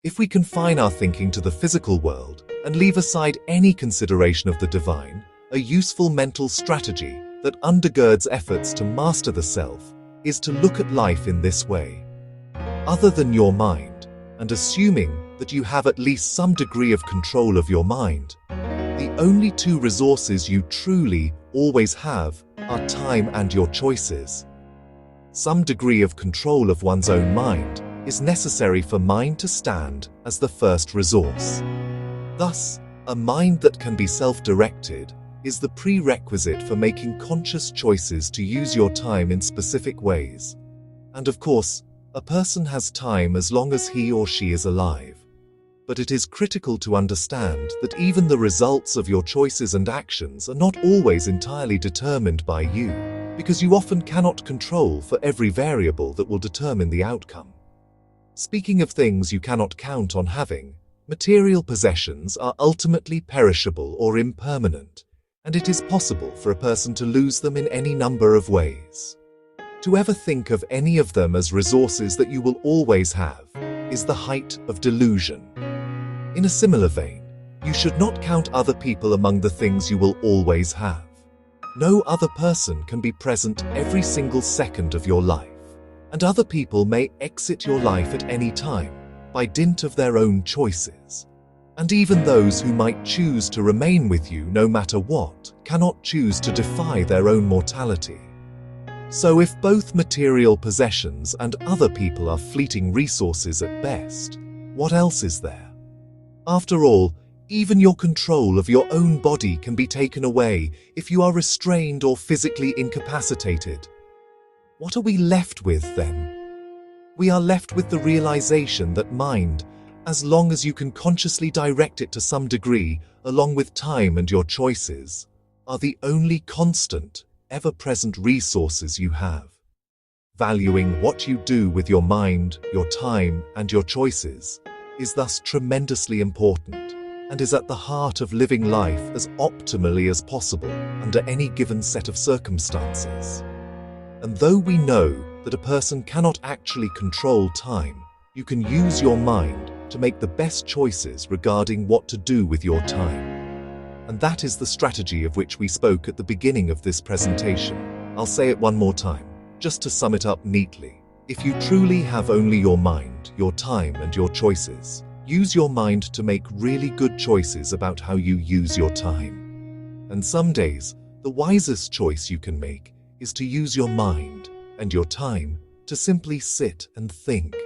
If we confine our thinking to the physical world and leave aside any consideration of the divine, a useful mental strategy that undergirds efforts to master the self is to look at life in this way. Other than your mind, and assuming that you have at least some degree of control of your mind, the only two resources you truly always have are time and your choices. Some degree of control of one's own mind is necessary for mind to stand as the first resource. Thus, a mind that can be self-directed is the prerequisite for making conscious choices to use your time in specific ways. And of course, a person has time as long as he or she is alive. But it is critical to understand that even the results of your choices and actions are not always entirely determined by you, because you often cannot control for every variable that will determine the outcome. Speaking of things you cannot count on having, material possessions are ultimately perishable or impermanent, and it is possible for a person to lose them in any number of ways. To ever think of any of them as resources that you will always have is the height of delusion. In a similar vein, you should not count other people among the things you will always have. No other person can be present every single second of your life, and other people may exit your life at any time by dint of their own choices. And even those who might choose to remain with you no matter what cannot choose to defy their own mortality. So if both material possessions and other people are fleeting resources at best, what else is there? After all, even your control of your own body can be taken away if you are restrained or physically incapacitated. What are we left with then? We are left with the realization that mind, as long as you can consciously direct it to some degree, along with time and your choices, are the only constant, ever-present resources you have. Valuing what you do with your mind, your time, and your choices is thus tremendously important and is at the heart of living life as optimally as possible under any given set of circumstances. And though we know that a person cannot actually control time, you can use your mind to make the best choices regarding what to do with your time. And that is the strategy of which we spoke at the beginning of this presentation. I'll say it one more time, just to sum it up neatly. If you truly have only your mind, your time, and your choices, use your mind to make really good choices about how you use your time. And some days, the wisest choice you can make is to use your mind and your time to simply sit and think.